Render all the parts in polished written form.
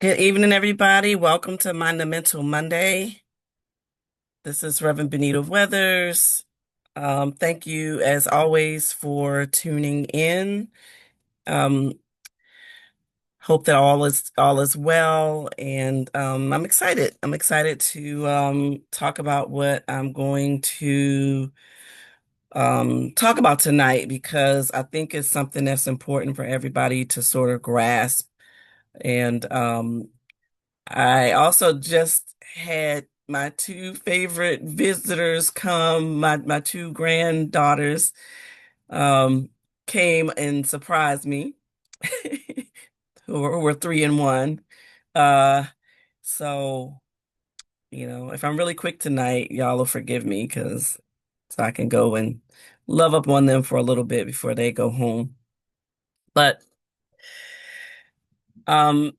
Good evening, everybody. Welcome to Monumental Monday. This is Reverend Benita Weathers. Thank you, as always, for tuning in. Um, Hope that all is well, and I'm excited. I'm excited to talk about what I'm going to talk about tonight because I think it's something that's important for everybody to sort of grasp. And I also just had my two favorite visitors come. My two granddaughters um came and surprised me, who were 3 and 1. Uh so if I'm really quick tonight, y'all will forgive me because so I can go and love up on them for a little bit before they go home. But um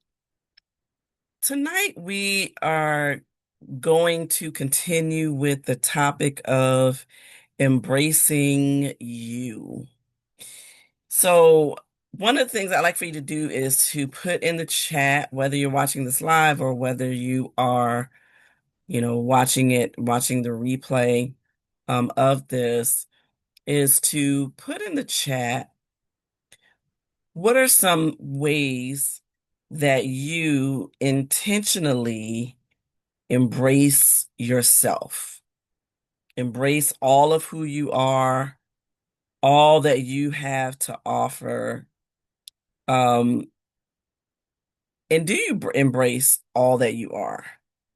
tonight we are going to continue with the topic of embracing you. So, one of the things I like for you to do is to put in the chat, whether you're watching this live or whether you are, watching the replay of this, is to put in the chat what are some ways that you intentionally embrace yourself, embrace all of who you are, all that you have to offer. Um, and do you embrace all that you are?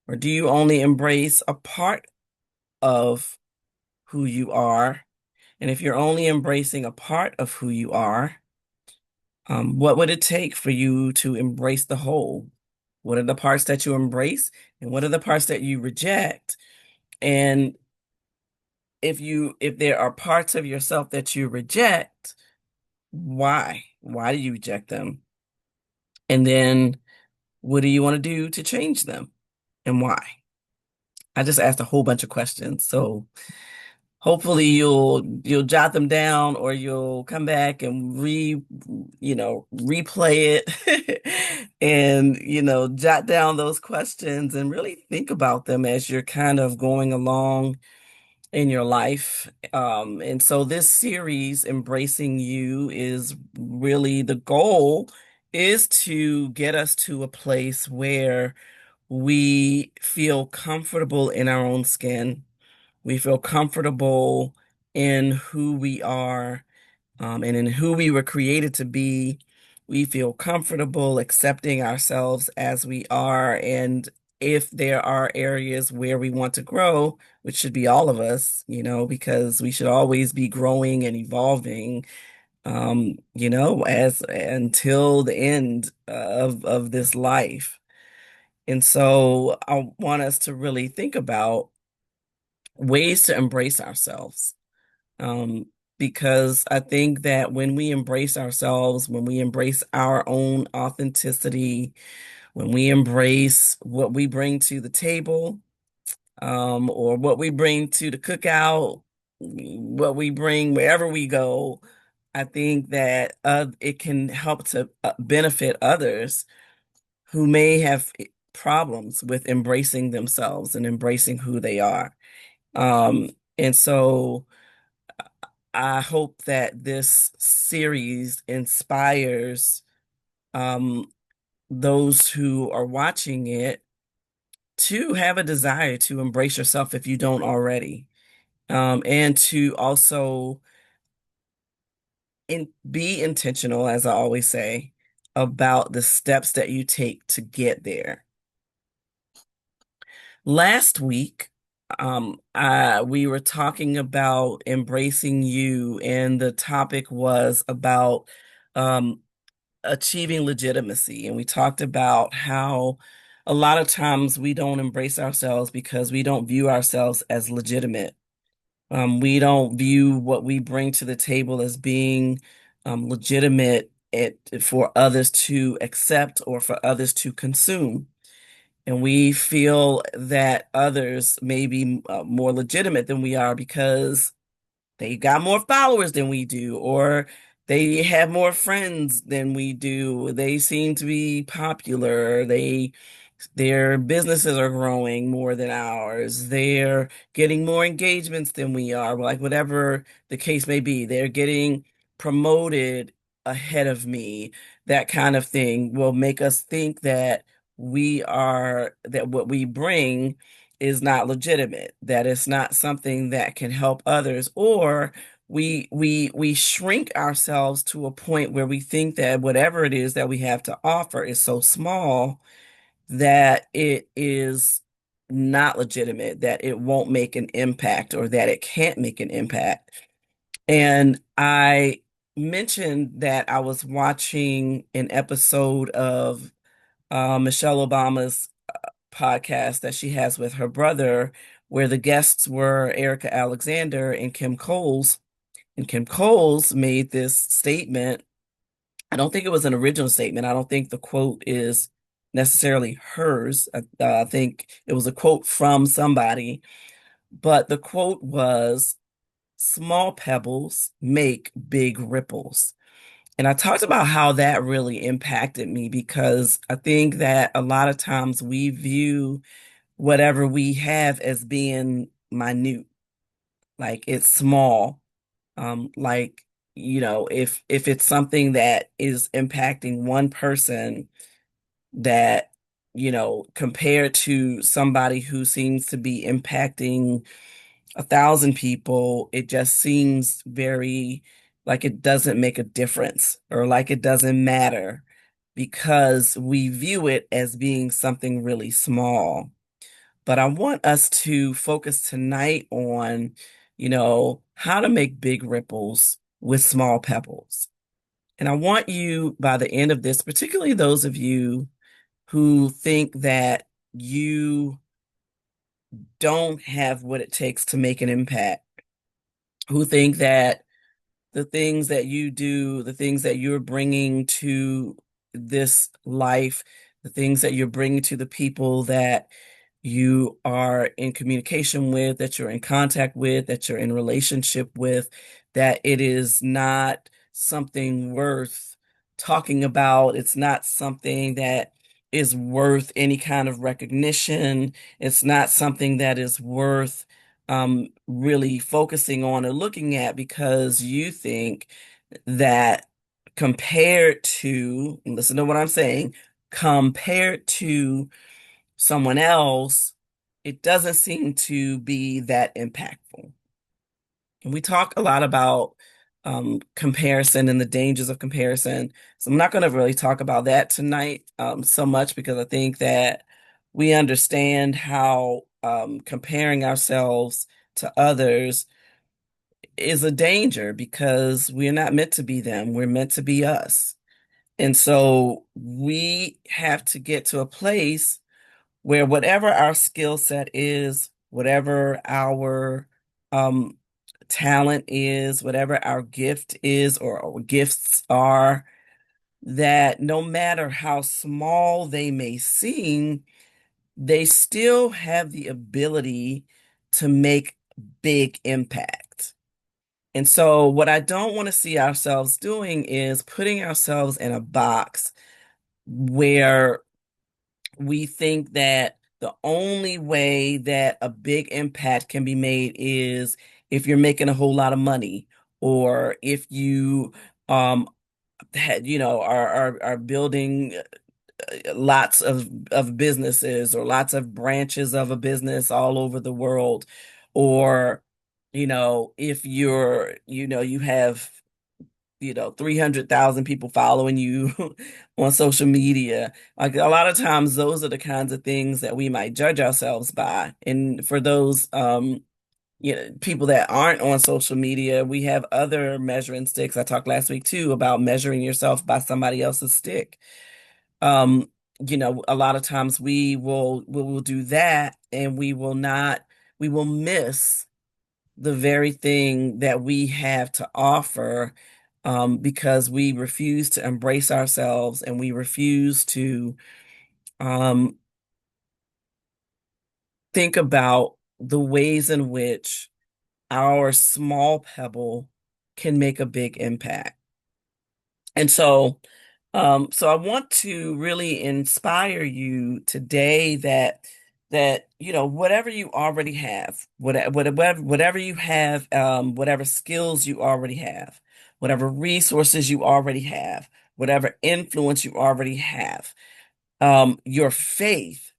Or do you only embrace a part of who you are? And if you're only embracing a part of who you are, what would it take for you to embrace the whole? What are the parts that you embrace, and what are the parts that you reject? And if there are parts of yourself that you reject, why? Why do you reject them? And then what do you want to do to change them and why? I just asked a whole bunch of questions. So hopefully you'll jot them down or you'll come back and replay it and jot down those questions and really think about them as you're kind of going along in your life. And so this series, Embracing You, is really the goal is to get us to a place where we feel comfortable in our own skin. We feel comfortable in who we are, and in who we were created to be. We feel comfortable accepting ourselves as we are. And if there are areas where we want to grow, which should be all of us, because we should always be growing and evolving, as until the end of this life. And so I want us to really think about ways to embrace ourselves. Um, because I think that when we embrace ourselves, when we embrace our own authenticity, when we embrace what we bring to the table, or what we bring to the cookout, what we bring wherever we go, I think that it can help to benefit others who may have problems with embracing themselves and embracing who they are. And so I hope that this series inspires um, those who are watching it to have a desire to embrace yourself if you don't already, and to also be intentional, as I always say, about the steps that you take to get there. Last week, we were talking about embracing you, and the topic was about um, achieving legitimacy. And we talked about how a lot of times we don't embrace ourselves because we don't view ourselves as legitimate. We don't view what we bring to the table as being legitimate for others to accept or for others to consume. And we feel that others may be more legitimate than we are because they got more followers than we do, or They have more friends than we do. They seem to be popular. Their businesses are growing more than ours. They're getting more engagements than we are. Like whatever the case may be, they're getting promoted ahead of me. That kind of thing will make us think that that what we bring is not legitimate, that it's not something that can help others, or we shrink ourselves to a point where we think that whatever it is that we have to offer is so small that it is not legitimate, that it won't make an impact, or that it can't make an impact. And I mentioned that I was watching an episode of Michelle Obama's podcast that she has with her brother, where the guests were Erica Alexander and Kim Coles. And Kim Coles made this statement. I don't think it was an original statement. I don't think the quote is necessarily hers. I think it was a quote from somebody, but the quote was, "Small pebbles make big ripples." And I talked about how that really impacted me because I think that a lot of times we view whatever we have as being minute, like it's small. Like, if it's something that is impacting one person, that, compared to somebody who seems to be impacting 1,000 people, it just seems very like it doesn't make a difference, or like it doesn't matter, because we view it as being something really small. But I want us to focus tonight on, how to make big ripples with small pebbles. And I want you, by the end of this, particularly those of you who think that you don't have what it takes to make an impact, who think that the things that you do, the things that you're bringing to this life, the things that you're bringing to the people that you are in communication with, that you're in contact with, that you're in relationship with, that it is not something worth talking about. It's not something that is worth any kind of recognition. It's not something that is worth really focusing on or looking at, because you think that compared to, listen to what I'm saying, compared to someone else, it doesn't seem to be that impactful. And we talk a lot about comparison and the dangers of comparison. So I'm not going to really talk about that tonight so much, because I think that we understand how comparing ourselves to others is a danger, because we're not meant to be them. We're meant to be us. And so we have to get to a place where whatever our skill set is, whatever our um, talent is, whatever our gift is, or our gifts are, that no matter how small they may seem, they still have the ability to make big impact. And so, what I don't want to see ourselves doing is putting ourselves in a box where we think that the only way that a big impact can be made is if you're making a whole lot of money, or if you um are building lots of businesses, or lots of branches of a business all over the world, or if you have 300,000 people following you on social media. Like a lot of times, those are the kinds of things that we might judge ourselves by. And for those, people that aren't on social media, we have other measuring sticks. I talked last week too about measuring yourself by somebody else's stick. Um, a lot of times we will do that, and we will miss the very thing that we have to offer, because we refuse to embrace ourselves, and we refuse to um, think about the ways in which our small pebble can make a big impact. And so I want to really inspire you today that whatever you already have, whatever you have, whatever skills you already have, whatever resources you already have, whatever influence you already have, your faith,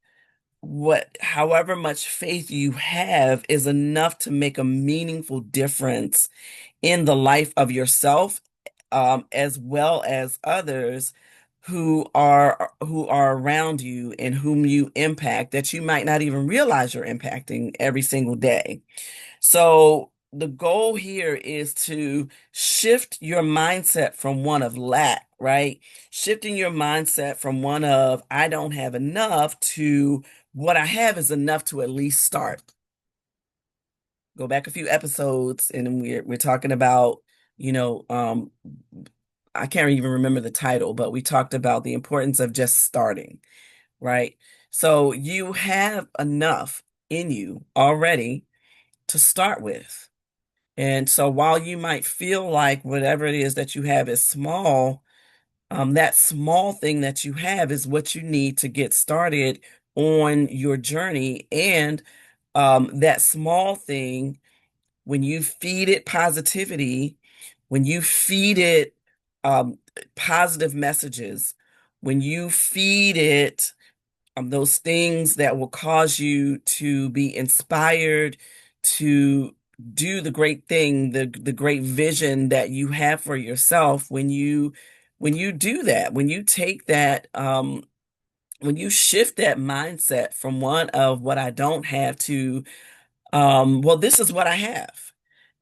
however much faith you have is enough to make a meaningful difference in the life of yourself, as well as others who are around you and whom you impact that you might not even realize you're impacting every single day. So the goal here is to shift your mindset from one of lack, right? Shifting your mindset from one of I don't have enough to what I have is enough to at least start. Go back a few episodes and we're talking about, you know, I can't even remember the title, but we talked about the importance of just starting, right? So you have enough in you already to start with. And so while you might feel like whatever it is that you have is small, that small thing that you have is what you need to get started on your journey. And that small thing, when you feed it positivity, when you feed it um, positive messages, when you feed it those things that will cause you to be inspired to do the great thing, the great vision that you have for yourself, when you do that, when you take that, when you shift that mindset from one of what I don't have to well, this is what I have,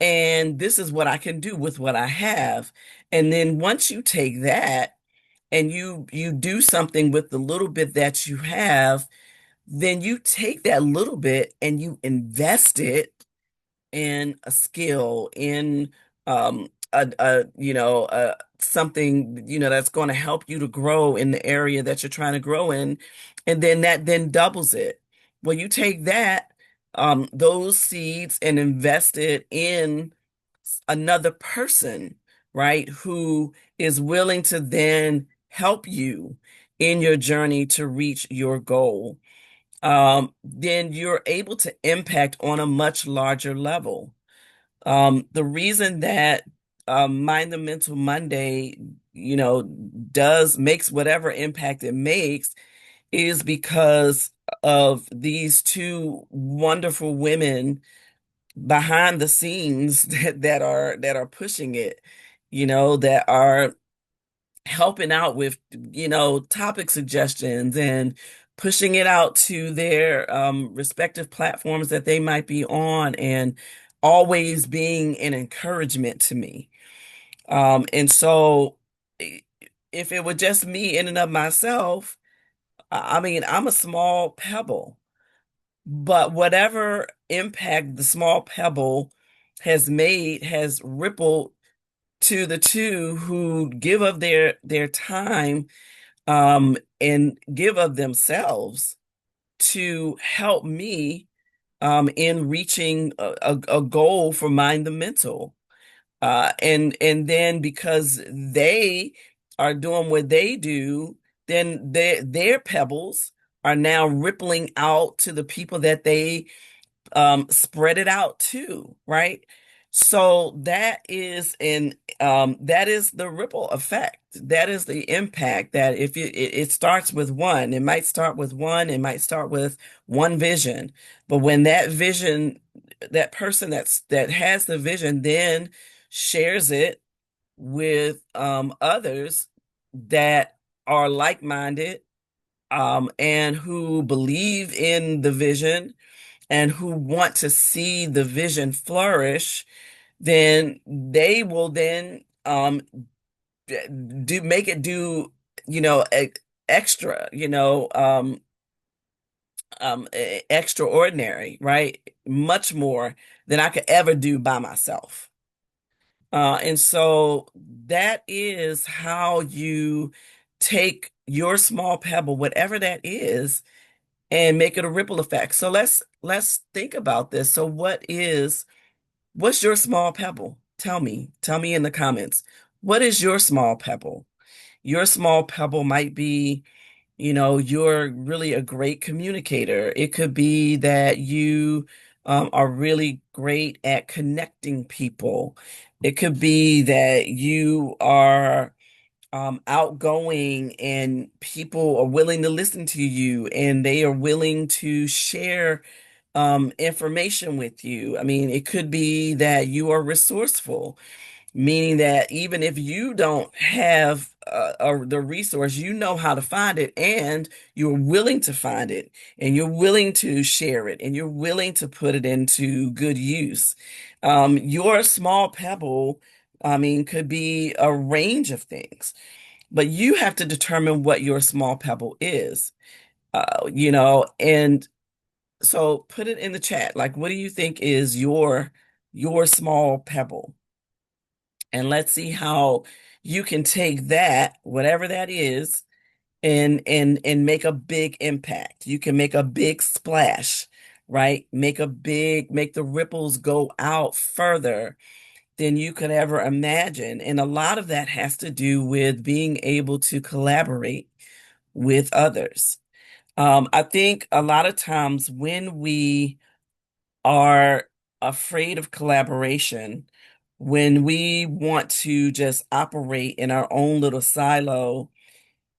and this is what I can do with what I have. And then once you take that and you do something with the little bit that you have, then you take that little bit and you invest it in a skill, in something that's going to help you to grow in the area that you're trying to grow in, and then that then doubles it. Well, you take that those seeds and invest it in another person, right, who is willing to then help you in your journey to reach your goal. Then you're able to impact on a much larger level. The reason that Mind the Mental Monday, does makes whatever impact it makes is because of these two wonderful women behind the scenes that are pushing it, that are helping out with, topic suggestions and pushing it out to their respective platforms that they might be on, and always being an encouragement to me. And so i- if it were just me in and of myself, I mean, I'm a small pebble, but whatever impact the small pebble has made has rippled to the two who give of their time, and give of themselves to help me in reaching a goal for Mind the Mental. And then because they are doing what they do, then their pebbles are now rippling out to the people that they spread it out too, right? So that is the ripple effect. That is the impact that if it starts with one, it might start with one, it might start with one vision. But when that vision, that person that has the vision then shares it with others that are like-minded, and who believe in the vision and who want to see the vision flourish, then they will then do make it do, extra, extraordinary, right? Much more than I could ever do by myself. And so that is how you take your small pebble, whatever that is, and make it a ripple effect. So let's think about this. So what's your small pebble? Tell me in the comments. What is your small pebble? Your small pebble might be, you're really a great communicator. It could be that you are really great at connecting people. It could be that you are outgoing and people are willing to listen to you and they are willing to share information with you. I mean, it could be that you are resourceful, meaning that even if you don't have the resource, you know how to find it and you're willing to find it and you're willing to share it and you're willing to put it into good use. Your small pebble, I mean, could be a range of things, but you have to determine what your small pebble is, and so put it in the chat. Like, what do you think is your small pebble? And let's see how you can take that, whatever that is, and make a big impact. You can make a big splash, right? Make the ripples go out further than you could ever imagine. And a lot of that has to do with being able to collaborate with others. I think a lot of times when we are afraid of collaboration, when we want to just operate in our own little silo,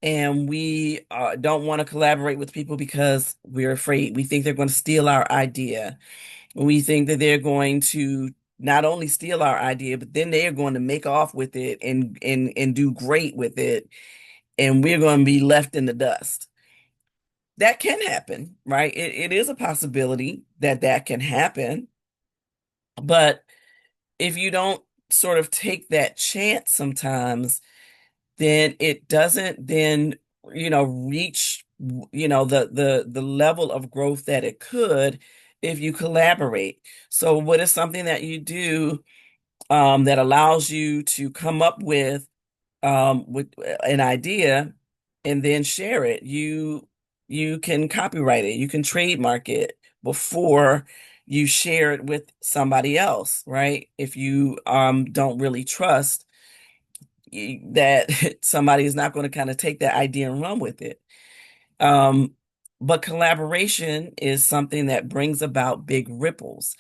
and we don't want to collaborate with people because we're afraid. We think they're going to steal our idea. We think that they're going to not only steal our idea, but then they are going to make off with it and do great with it, and we're going to be left in the dust. That can happen, right? It is a possibility that that can happen, but if you don't sort of take that chance sometimes, then it doesn't then, reach, the level of growth that it could if you collaborate. So what is something that you do that allows you to come up with an idea and then share it? You can copyright it, you can trademark it before you share it with somebody else, right? If you don't really trust that somebody is not going to kind of take that idea and run with it. Um, but collaboration is something that brings about big ripples.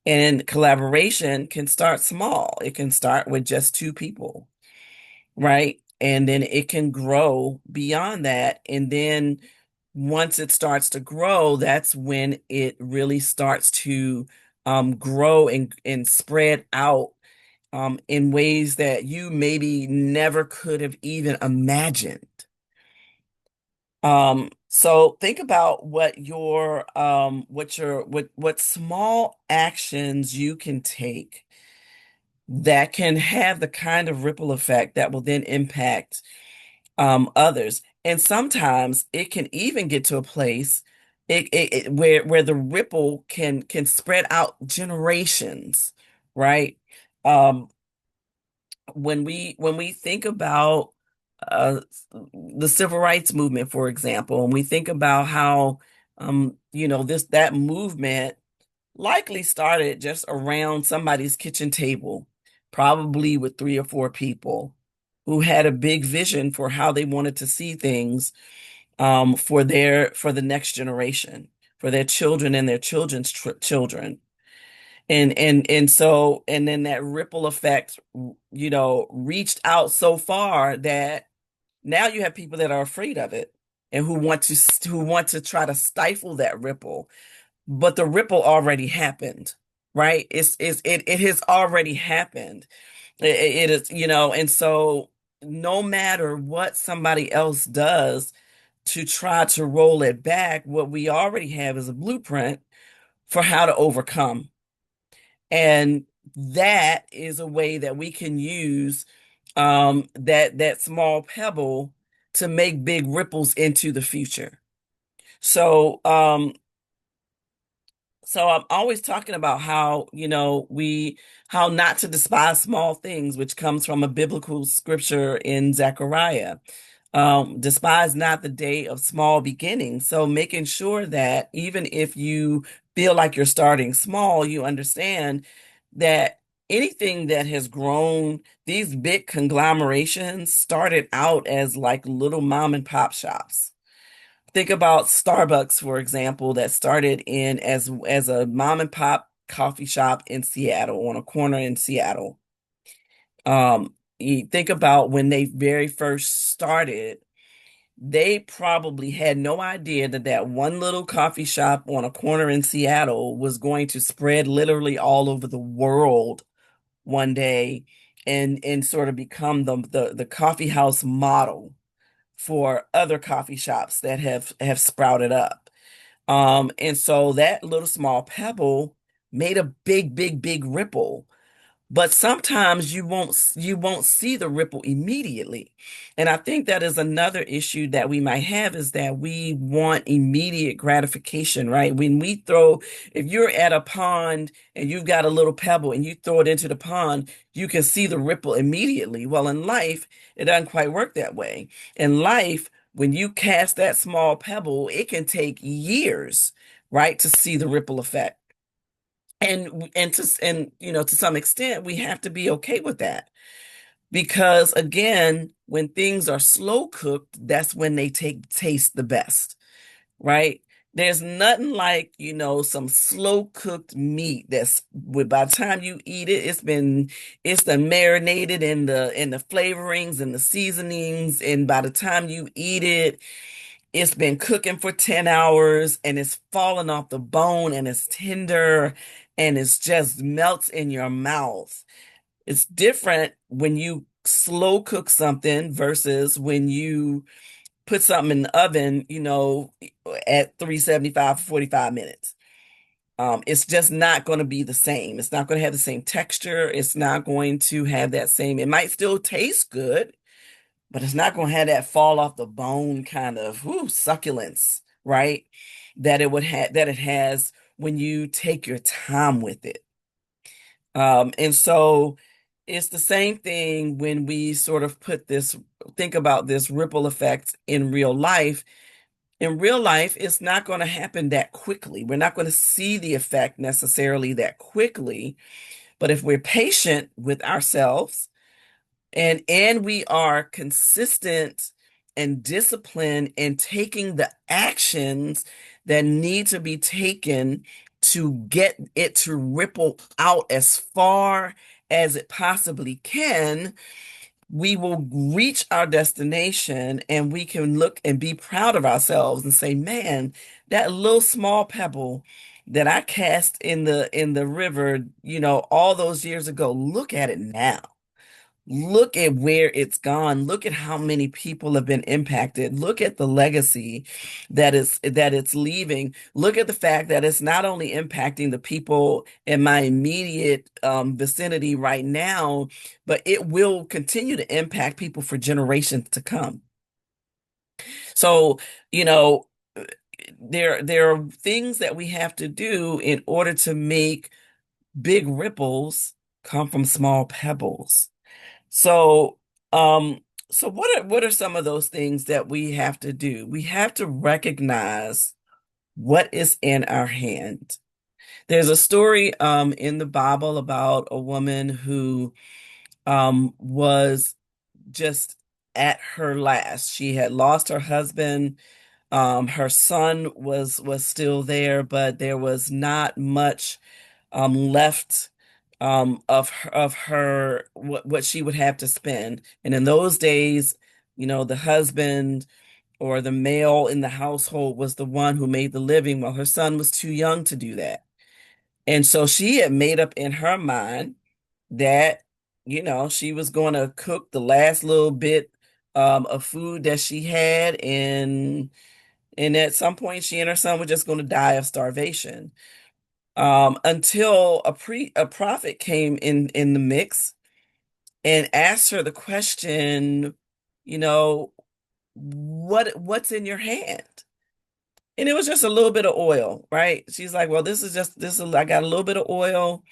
And collaboration can start small. It can start with just two people, right? And then it can grow beyond that. And then once it starts to grow, that's when it really starts to grow and spread out in ways that you maybe never could have even imagined. So think about what small actions you can take that can have the kind of ripple effect that will then impact others. And sometimes it can even get to a place where the ripple can spread out generations, right? Um, when we think about uh, the civil rights movement, for example, and we think about how that movement likely started just around somebody's kitchen table, probably with three or four people who had a big vision for how they wanted to see things for the next generation, for their children and their children's children. And then that ripple effect, reached out so far that now you have people that are afraid of it and who want to try to stifle that ripple. But the ripple already happened, right? It has already happened. It is, and so no matter what somebody else does to try to roll it back, what we already have is a blueprint for how to overcome. And that is a way that we can use that small pebble to make big ripples into the future. So I'm always talking about how, how not to despise small things, which comes from a biblical scripture in Zechariah. Despise not the day of small beginnings. So making sure that even if you feel like you're starting small, you understand that anything that has grown, these big conglomerations started out as like little mom and pop shops. Think about Starbucks, for example, that started in as a mom and pop coffee shop in Seattle, on a corner in Seattle. You think about when they very first started, they probably had no idea that that one little coffee shop on a corner in Seattle was going to spread literally all over the world one day and sort of become the coffee house model for other coffee shops that have sprouted up. And so that little small pebble made a big ripple, but sometimes you won't see the ripple immediately. And I think that is another issue that we might have, is that we want immediate gratification, right? When we throw, if you're at a pond and you've got a little pebble and you throw it into the pond, you can see the ripple immediately. Well, in life, it doesn't quite work that way. In life, when you cast that small pebble, it can take years, right, to see the ripple effect. And to some extent we have to be okay with that, because again, when things are slow cooked, that's when they take taste the best, right? There's nothing like, some slow cooked meat that's, by the time you eat it, it's been marinated in the flavorings and the seasonings, and by the time you eat it, it's been cooking for 10 hours and it's falling off the bone and it's tender and it's just melts in your mouth. It's different when you slow cook something versus when you put something in the oven, at 375 for 45 minutes. It's just not going to be the same. It's not going to have the same texture. It's not going to have that same, it might still taste good, but it's not going to have that fall off the bone kind of succulence, right? That it has when you take your time with it. And so it's the same thing when we sort of think about this ripple effect in real life. In real life, it's not going to happen that quickly. We're not going to see the effect necessarily that quickly. But if we're patient with ourselves, and we are consistent and disciplined in taking the actions that need to be taken to get it to ripple out as far as it possibly can, we will reach our destination and we can look and be proud of ourselves and say, man, that little small pebble that I cast in the river, all those years ago, look at it now. Look at where it's gone. Look at how many people have been impacted. Look at the legacy that it's leaving. Look at the fact that it's not only impacting the people in my immediate vicinity right now, but it will continue to impact people for generations to come. So, you know, there are things that we have to do in order to make big ripples come from small pebbles. So, um, so what are some of those things that we have to do? We have to recognize what is in our hand. There's a story in the Bible about a woman who was just at her last. She had lost her husband. Her son was still there, but there was not much left of her what she would have to spend. And in those days, the husband or the male in the household was the one who made the living, while her son was too young to do that. And so she had made up in her mind that, she was going to cook the last little bit of food that she had, and at some point she and her son were just going to die of starvation. Until a prophet came in the mix and asked her the question, you know, what's in your hand? And it was just a little bit of oil, right? She's like, well, I got a little bit of oil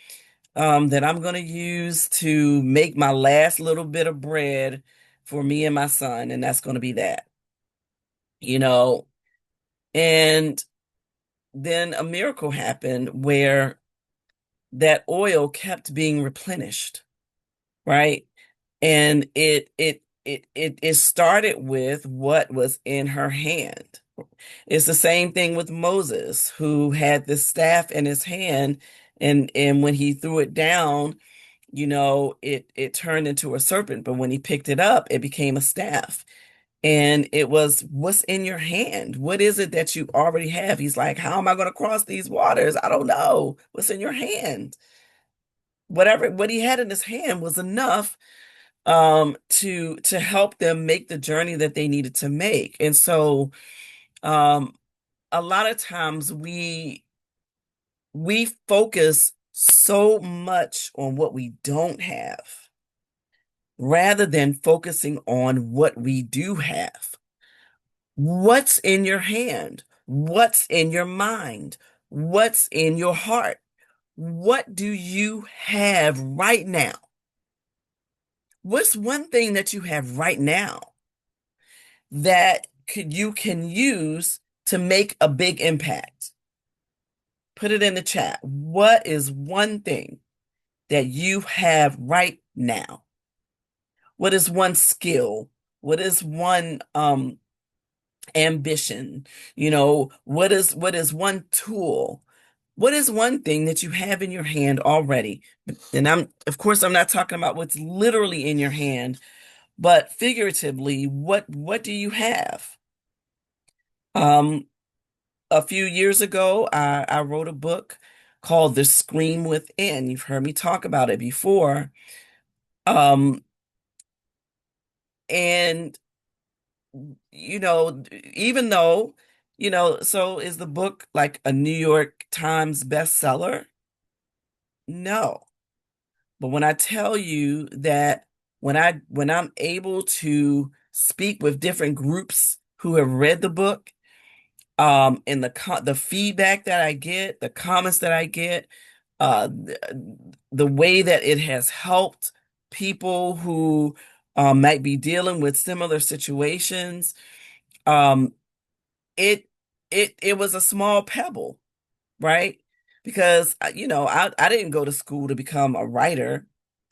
that I'm going to use to make my last little bit of bread for me and my son, and that's going to be that, you know. And then a miracle happened where that oil kept being replenished, right? And it started with what was in her hand. It's the same thing with Moses, who had this staff in his hand, and when he threw it down, it turned into a serpent, but when he picked it up, it became a staff. And it was, what's in your hand? What is it that you already have? He's like, how am I going to cross these waters? I don't know. What's in your hand? Whatever, what he had in his hand was enough to help them make the journey that they needed to make. And so um a lot of times we focus so much on what we don't have rather than focusing on what we do have. What's in your hand? What's in your mind? What's in your heart? What do you have right now? What's one thing that you have right now that you can use to make a big impact? Put it in the chat. What is one thing that you have right now? What is one skill? What is one ambition? What is one tool? What is one thing that you have in your hand already? And of course, I'm not talking about what's literally in your hand, but figuratively, what do you have? Um, a few years ago, I wrote a book called The Scream Within. You've heard me talk about it before. Um, and even though, so is the book like a New York Times bestseller? No. But when I tell you that when I'm able to speak with different groups who have read the book, and the feedback that I get, the comments that I get, the way that it has helped people who might be dealing with similar situations, um, it it was a small pebble, right? Because I didn't go to school to become a writer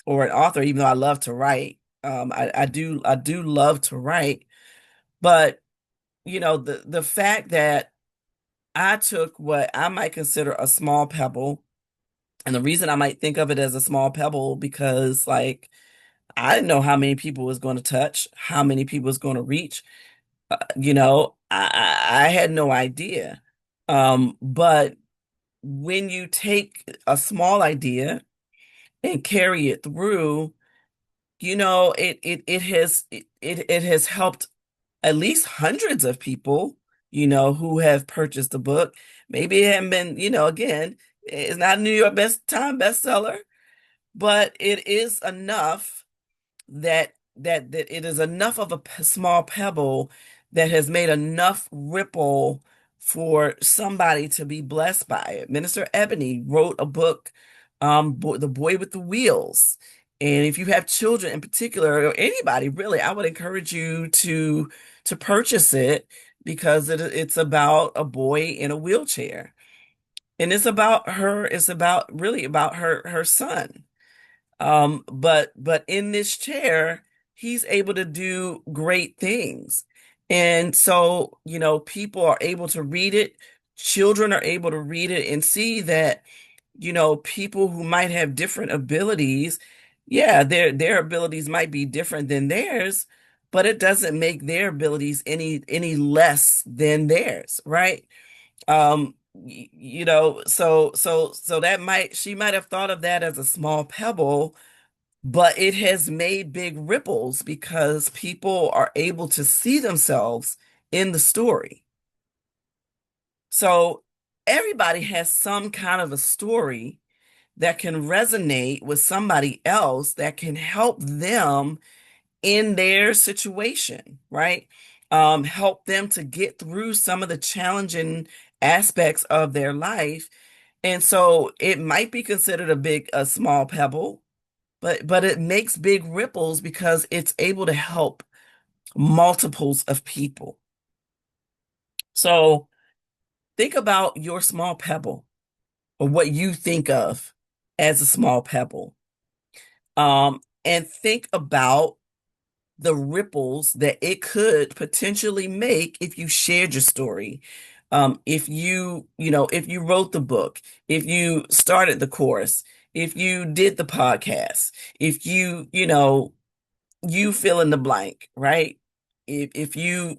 or an author, even though I love to write. I do love to write, but the fact that I took what I might consider a small pebble, and the reason I might think of it as a small pebble because like I didn't know how many people was going to touch, how many people was going to reach. I had no idea. But when you take a small idea and carry it through, it has helped at least hundreds of people, who have purchased the book. Maybe it hadn't been, again, it's not a New York bestseller, but it is enough that it is enough of a small pebble that has made enough ripple for somebody to be blessed by it. Minister Ebony wrote a book, The Boy with the Wheels. And if you have children in particular, or anybody really, I would encourage you to purchase it because it's about a boy in a wheelchair. And it's about really about her son. But in this chair, he's able to do great things. And so, people are able to read it, children are able to read it and see that, people who might have different abilities, yeah, their abilities might be different than theirs, but it doesn't make their abilities any less than theirs, right? So she might have thought of that as a small pebble, but it has made big ripples because people are able to see themselves in the story. So everybody has some kind of a story that can resonate with somebody else that can help them in their situation, right? Help them to get through some of the challenging aspects of their life. And so it might be considered a small pebble, but it makes big ripples because it's able to help multiples of people. So think about your small pebble or what you think of. as a small pebble. And think about the ripples that it could potentially make if you shared your story. If if you wrote the book, if you started the course, if you did the podcast, if you fill in the blank, right? If you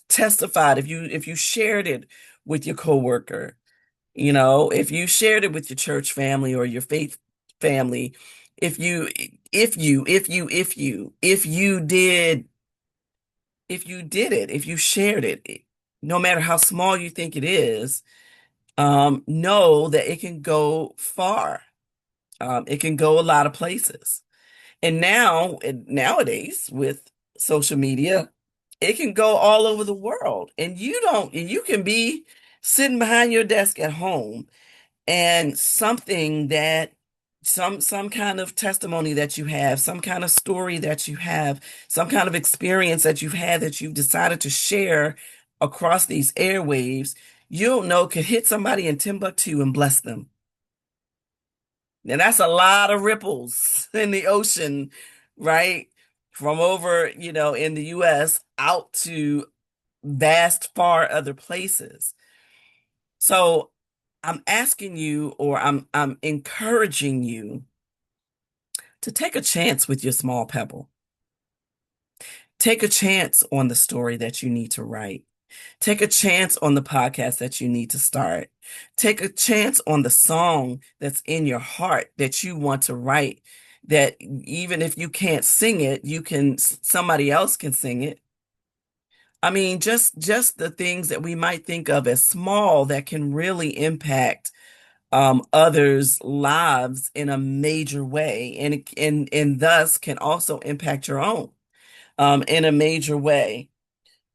testified, if you shared it with your coworker, if you shared it with your church family or your faith family, if you, if you did it, if you shared it, no matter how small you think it is, know that it can go far. It can go a lot of places. And nowadays with social media, it can go all over the world. And you can be sitting behind your desk at home and something that some kind of testimony that you have, some kind of story that you have, some kind of experience that you've had that you've decided to share across these airwaves, you don't know could hit somebody in Timbuktu and bless them. And that's a lot of ripples in the ocean, right? From over, in the US out to vast, far other places. So I'm asking you, or I'm encouraging you to take a chance with your small pebble. Take a chance on the story that you need to write. Take a chance on the podcast that you need to start. Take a chance on the song that's in your heart that you want to write. That even if you can't sing it, somebody else can sing it. I mean, just the things that we might think of as small that can really impact others' lives in a major way, and thus can also impact your own in a major way.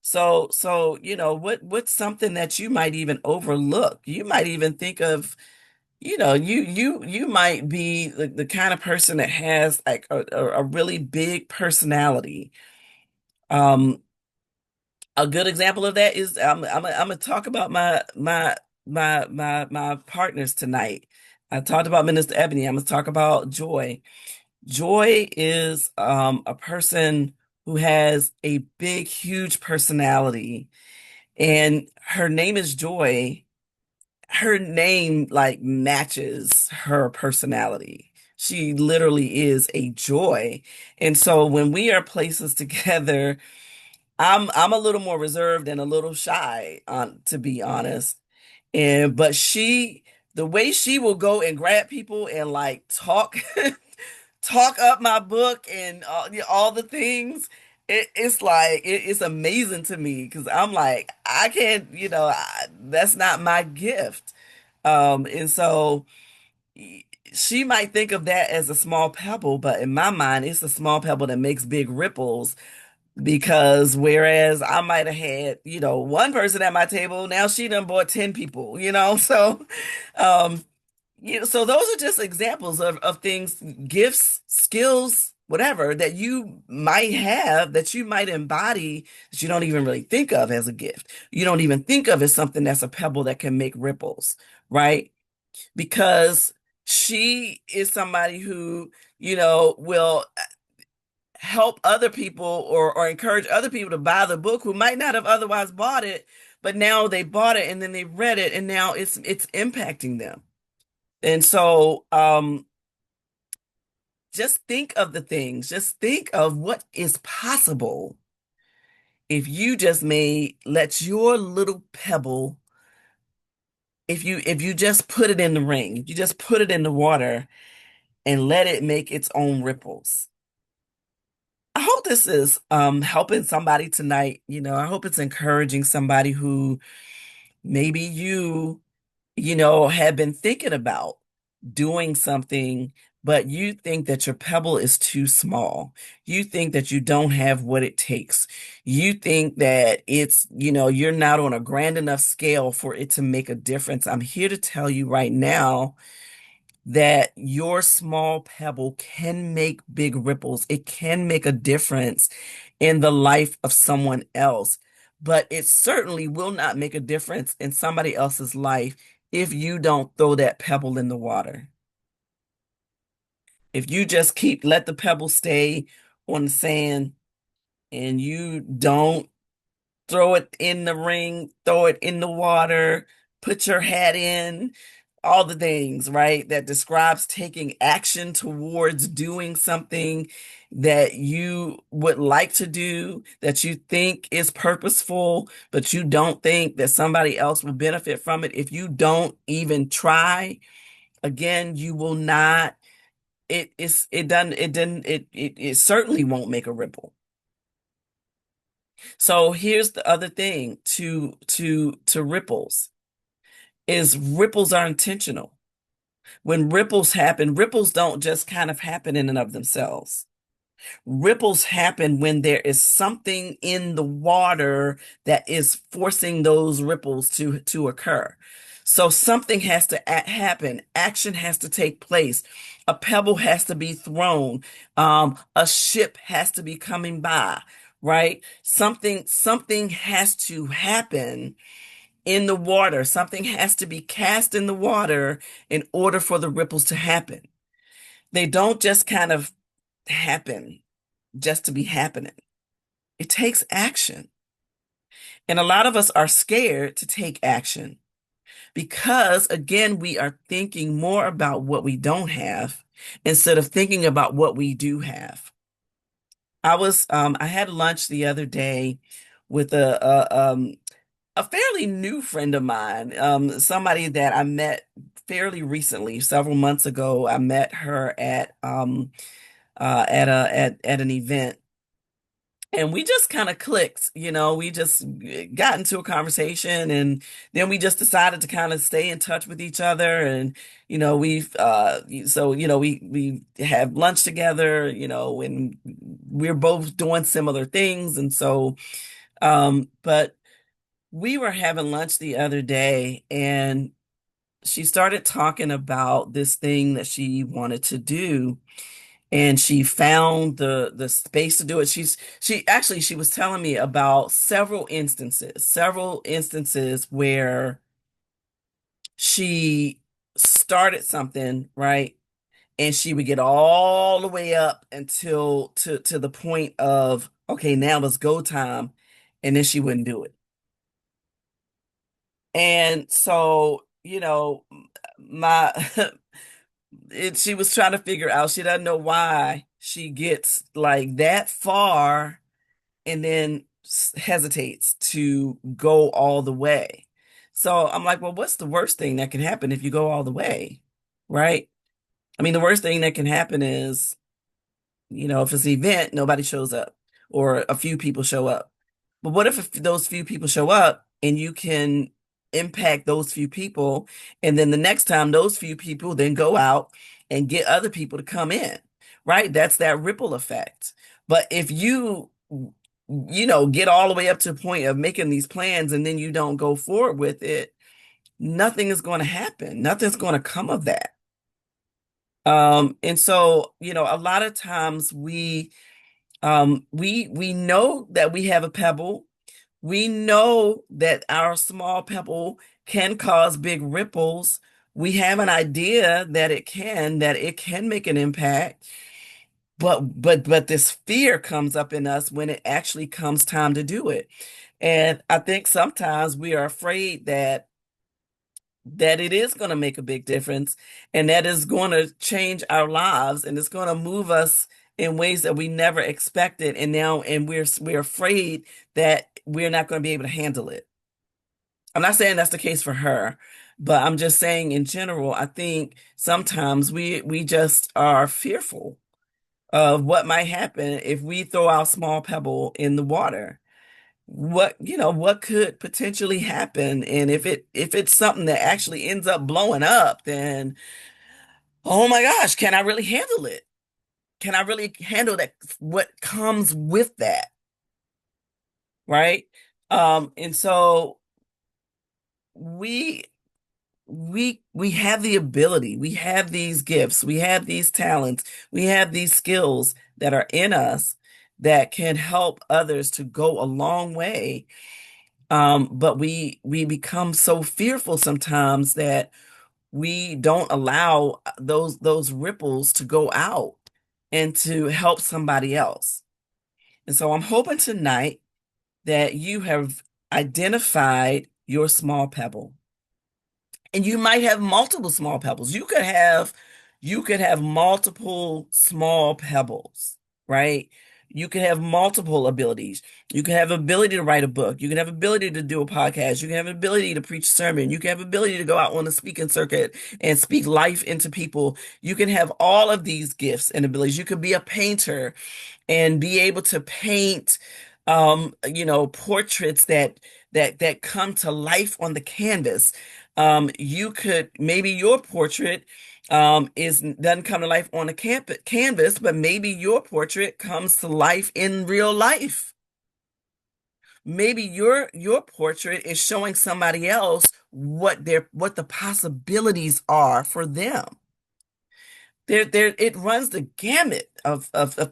So what's something that you might even overlook? You might even think of, you might be the kind of person that has like a really big personality. Um, a good example of that is I'm gonna talk about my partners tonight. I talked about Minister Ebony. I'm gonna talk about Joy. Joy is a person who has a big, huge personality, and her name is Joy. Her name like matches her personality. She literally is a joy. And so when we are places together, I'm a little more reserved and a little shy, to be honest. And but the way she will go and grab people and like talk talk up my book and all the things, it's like it's amazing to me because I'm like I can't, that's not my gift. And so she might think of that as a small pebble, but in my mind, it's a small pebble that makes big ripples because whereas I might have had, one person at my table, now she done bought 10 people, so um so those are just examples of things, gifts, skills, whatever that you might have that you might embody that you don't even really think of as a gift. You don't even think of as something that's a pebble that can make ripples, right? Because she is somebody who, will help other people or encourage other people to buy the book who might not have otherwise bought it, but now they bought it and then they read it and now it's impacting them. And so just think of the things, just think of what is possible if you just may let your little pebble, if you just put it in the ring, if you just put it in the water and let it make its own ripples. I hope this is helping somebody tonight. I hope it's encouraging somebody who maybe have been thinking about doing something, but you think that your pebble is too small. You think that you don't have what it takes. You think that you're not on a grand enough scale for it to make a difference. I'm here to tell you right now that your small pebble can make big ripples. It can make a difference in the life of someone else, but it certainly will not make a difference in somebody else's life if you don't throw that pebble in the water. If you just keep let the pebble stay on the sand and you don't throw it in the ring, throw it in the water, put your hat in, all the things, right? That describes taking action towards doing something that you would like to do, that you think is purposeful, but you don't think that somebody else will benefit from it. If you don't even try, again, you will not. It doesn't it didn't it certainly won't make a ripple. So here's the other thing to ripples is ripples are intentional. When ripples happen, ripples don't just kind of happen in and of themselves. Ripples happen when there is something in the water that is forcing those ripples to occur. So something has to happen. Action has to take place. A pebble has to be thrown. A ship has to be coming by, right? Something has to happen in the water. Something has to be cast in the water in order for the ripples to happen. They don't just kind of happen just to be happening. It takes action. And a lot of us are scared to take action because, again, we are thinking more about what we don't have instead of thinking about what we do have. I had lunch the other day with a fairly new friend of mine, somebody that I met fairly recently, several months ago. I met her at an event. And we just kind of clicked, we just got into a conversation and then we just decided to kind of stay in touch with each other. And, we have lunch together, and we're both doing similar things. And so, but we were having lunch the other day and she started talking about this thing that she wanted to do and she found the space to do it. She was telling me about several instances where she started something, right? And she would get all the way up until to the point of, okay, now it's go time, and then she wouldn't do it. And so, my she was trying to figure out, she doesn't know why she gets like that far and then hesitates to go all the way. So I'm like, well, what's the worst thing that can happen if you go all the way? Right? I mean, the worst thing that can happen is, if it's an event, nobody shows up or a few people show up. But what if those few people show up and you can impact those few people, and then the next time those few people then go out and get other people to come in, right? That's that ripple effect. But if get all the way up to the point of making these plans and then you don't go forward with it, nothing is going to happen. Nothing's going to come of that. And so, a lot of times we know that we have a pebble. We know that our small pebble can cause big ripples. We have an idea that it can make an impact. But this fear comes up in us when it actually comes time to do it. And I think sometimes we are afraid that it is going to make a big difference and that is going to change our lives and it's going to move us in ways that we never expected, and we're afraid that we're not going to be able to handle it. I'm not saying that's the case for her, but I'm just saying in general, I think sometimes we just are fearful of what might happen if we throw our small pebble in the water. What could potentially happen, and if it's something that actually ends up blowing up, then oh my gosh, can I really handle it? Can I really handle that, what comes with that, right? And so we we have the ability, we have these gifts, we have these talents, we have these skills that are in us that can help others to go a long way. But we become so fearful sometimes that we don't allow those ripples to go out and to help somebody else. And so I'm hoping tonight that you have identified your small pebble. And you might have multiple small pebbles. You could have multiple small pebbles, right? You could have multiple abilities. You can have ability to write a book. You can have ability to do a podcast. You can have ability to preach a sermon. You can have ability to go out on the speaking circuit and speak life into people. You can have all of these gifts and abilities. You could be a painter and be able to paint portraits that come to life on the canvas. You could, maybe your portrait is doesn't come to life on a canvas, but maybe your portrait comes to life in real life. Maybe your portrait is showing somebody else what the possibilities are for them. It runs the gamut of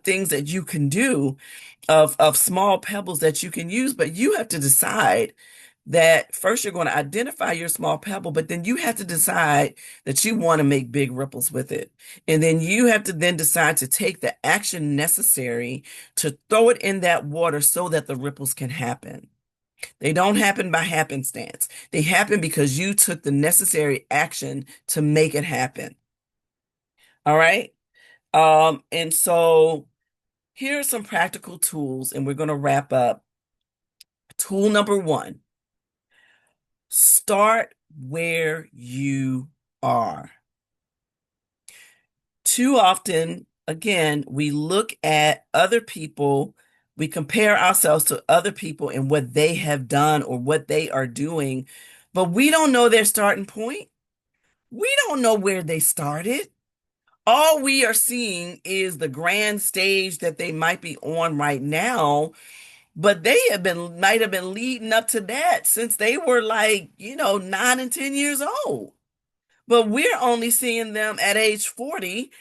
things that you can do, of small pebbles that you can use, but you have to decide that first you're going to identify your small pebble, but then you have to decide that you want to make big ripples with it. And then you have to then decide to take the action necessary to throw it in that water so that the ripples can happen. They don't happen by happenstance. They happen because you took the necessary action to make it happen. All right? And so here are some practical tools, and we're going to wrap up. Tool number one, start where you are. Too often, again, we look at other people, we compare ourselves to other people and what they have done or what they are doing, but we don't know their starting point. We don't know where they started. All we are seeing is the grand stage that they might be on right now, but they might have been leading up to that since they were like, 9 and 10 years old. But we're only seeing them at age 40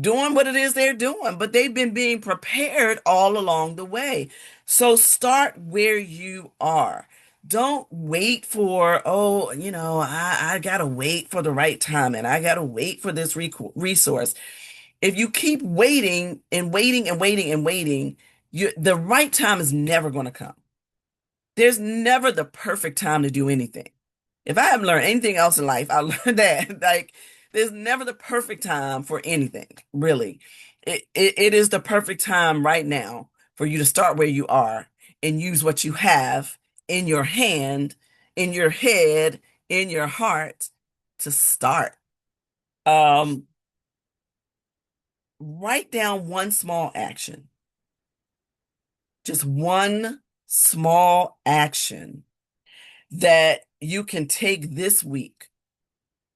doing what it is they're doing, but they've been being prepared all along the way. So start where you are. Don't wait for, I gotta wait for the right time and I gotta wait for this resource. If you keep waiting and waiting and waiting and waiting, the right time is never going to come. There's never the perfect time to do anything. If I haven't learned anything else in life, I learned that like there's never the perfect time for anything, really. It is the perfect time right now for you to start where you are and use what you have in your hand, in your head, in your heart to start. Um, Write down one small action, just one small action that you can take this week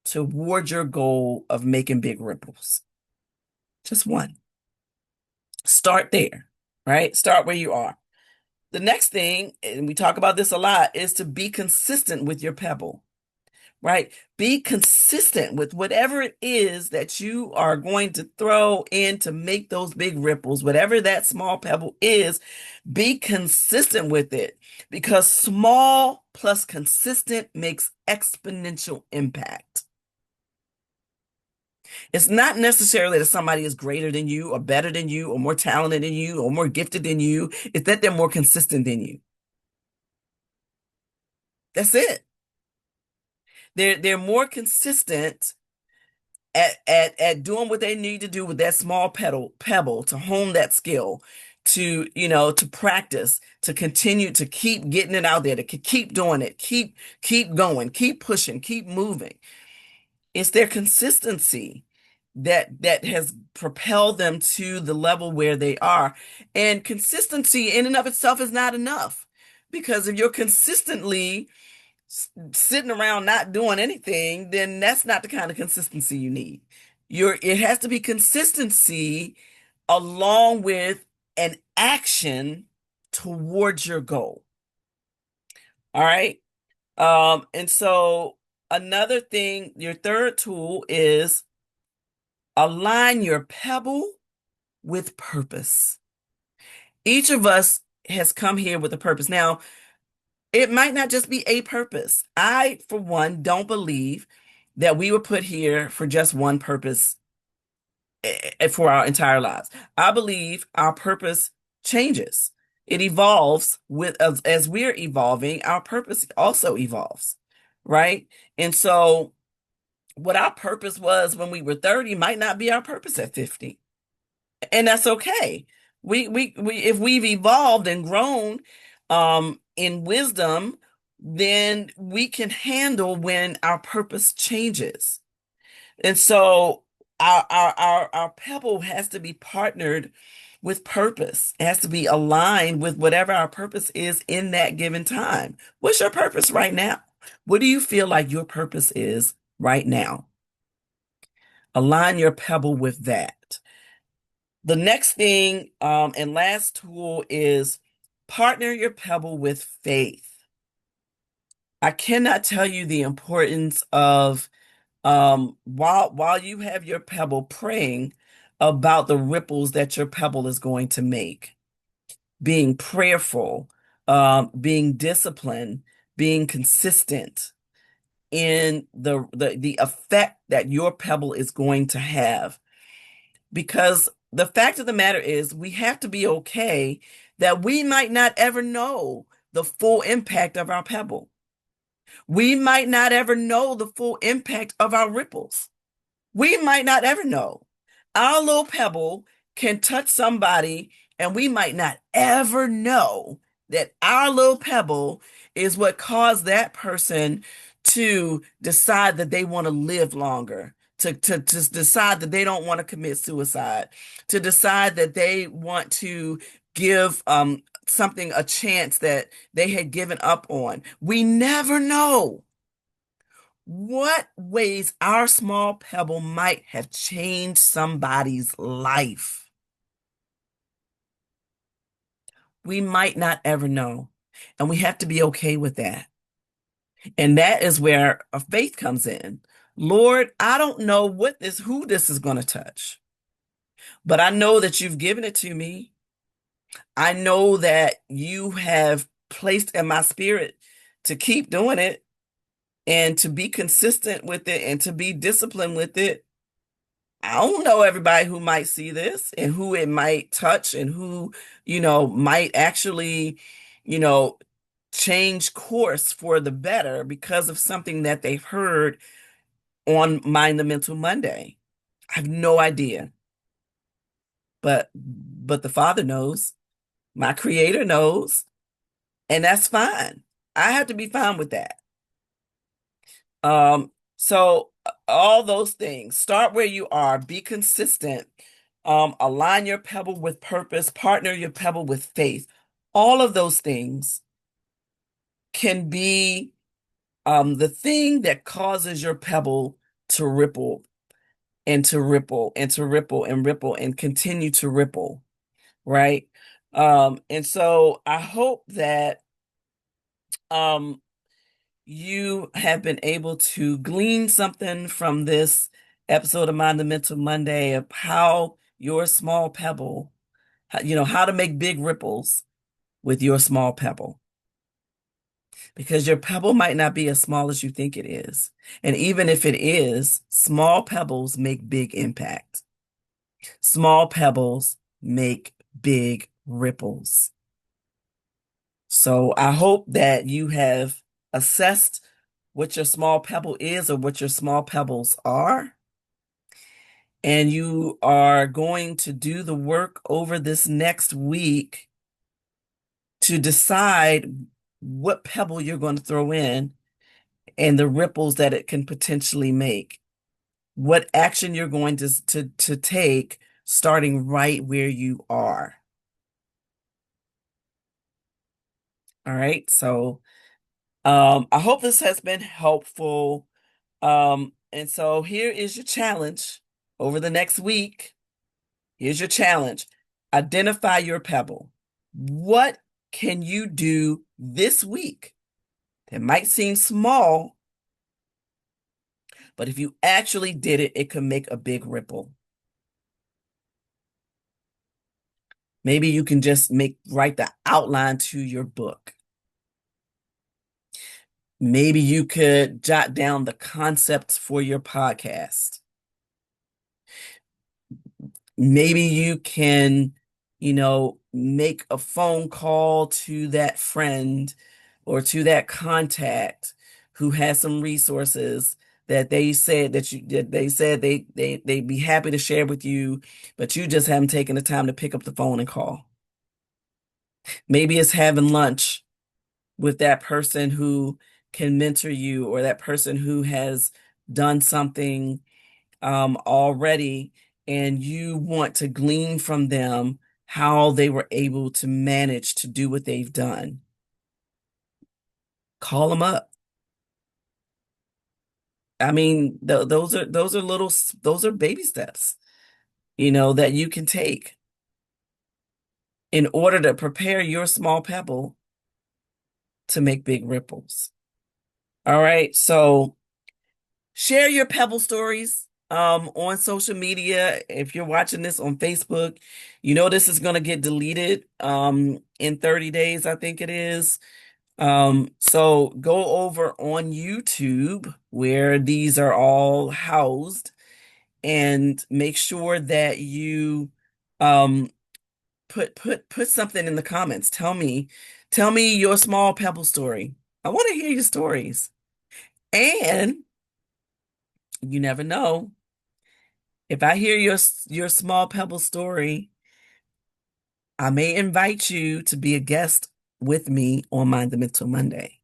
toward your goal of making big ripples. Just one. Start there, right? Start where you are. The next thing, and we talk about this a lot, is to be consistent with your pebble, right? Be consistent with whatever it is that you are going to throw in to make those big ripples, whatever that small pebble is, be consistent with it because small plus consistent makes exponential impact. It's not necessarily that somebody is greater than you or better than you or more talented than you or more gifted than you. It's that they're more consistent than you. That's it. They're more consistent at doing what they need to do with that small pebble to hone that skill, to practice, to continue to keep getting it out there, to keep doing it, keep going, keep pushing, keep moving. It's their consistency that has propelled them to the level where they are. And consistency in and of itself is not enough because if you're consistently sitting around not doing anything, then that's not the kind of consistency you need. It has to be consistency along with an action towards your goal. All right. And so another thing, your third tool is align your pebble with purpose. Each of us has come here with a purpose. Now, it might not just be a purpose. I, for one, don't believe that we were put here for just one purpose for our entire lives. I believe our purpose changes. It evolves with as we're evolving, our purpose also evolves, right? And so what our purpose was when we were 30 might not be our purpose at 50. And that's okay. We if we've evolved and grown in wisdom, then we can handle when our purpose changes. And so our pebble has to be partnered with purpose. It has to be aligned with whatever our purpose is in that given time. What's your purpose right now? What do you feel like your purpose is right now? Align your pebble with that. The next thing, and last tool is partner your pebble with faith. I cannot tell you the importance of while you have your pebble praying about the ripples that your pebble is going to make, being prayerful, being disciplined, being consistent in the effect that your pebble is going to have. Because the fact of the matter is, we have to be okay that we might not ever know the full impact of our pebble. We might not ever know the full impact of our ripples. We might not ever know. Our little pebble can touch somebody, and we might not ever know that our little pebble is what caused that person to decide that they want to live longer, to decide that they don't want to commit suicide, to decide that they want to give something a chance that they had given up on. We never know what ways our small pebble might have changed somebody's life. We might not ever know. And we have to be okay with that. And that is where a faith comes in. Lord, I don't know who this is going to touch, but I know that you've given it to me. I know that you have placed in my spirit to keep doing it and to be consistent with it and to be disciplined with it. I don't know everybody who might see this and who it might touch and who, might actually, you know, change course for the better because of something that they've heard on Mind the Mental Monday. I have no idea, but the Father knows, my Creator knows, and that's fine. I have to be fine with that. So all those things, start where you are, be consistent, align your pebble with purpose, partner your pebble with faith. All of those things can be the thing that causes your pebble to ripple and to ripple and to ripple and ripple and continue to ripple, right? And so I hope that um you have been able to glean something from this episode of Mind the Mental Monday of how your small pebble, how to make big ripples with your small pebble. Because your pebble might not be as small as you think it is. And even if it is, small pebbles make big impact. Small pebbles make big ripples. So I hope that you have assessed what your small pebble is or what your small pebbles are. And you are going to do the work over this next week to decide what pebble you're going to throw in and the ripples that it can potentially make. What action you're going to take starting right where you are. All right. So I hope this has been helpful. And so here is your challenge over the next week. Here's your challenge. Identify your pebble. What can you do this week that might seem small, but if you actually did it, it could make a big ripple. Maybe you can just write the outline to your book. Maybe you could jot down the concepts for your podcast. Maybe you can, make a phone call to that friend or to that contact who has some resources that they said they'd be happy to share with you, but you just haven't taken the time to pick up the phone and call. Maybe it's having lunch with that person who can mentor you, or that person who has done something already, and you want to glean from them how they were able to manage to do what they've done. Call them up. I mean, those are those are baby steps, that you can take in order to prepare your small pebble to make big ripples. All right, so share your pebble stories on social media. If you're watching this on Facebook, this is going to get deleted in 30 days, I think it is. So go over on YouTube where these are all housed, and make sure that you um put something in the comments. Tell me your small pebble story. I want to hear your stories. And you never know. If I hear your small pebble story, I may invite you to be a guest with me on Mind the Mental Monday.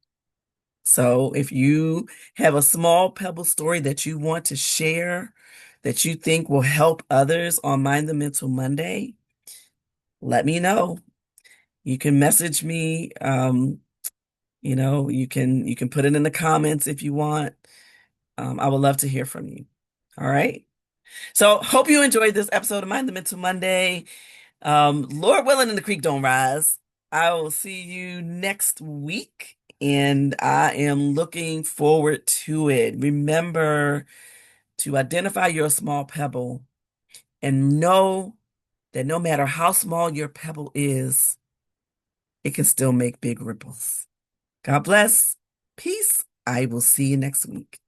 So if you have a small pebble story that you want to share, that you think will help others on Mind the Mental Monday, let me know. You can message me. You can put it in the comments if you want. I would love to hear from you. All right. So hope you enjoyed this episode of Mind the Mental Monday. Lord willing, and the creek don't rise. I will see you next week, and I am looking forward to it. Remember to identify your small pebble and know that no matter how small your pebble is, it can still make big ripples. God bless. Peace. I will see you next week.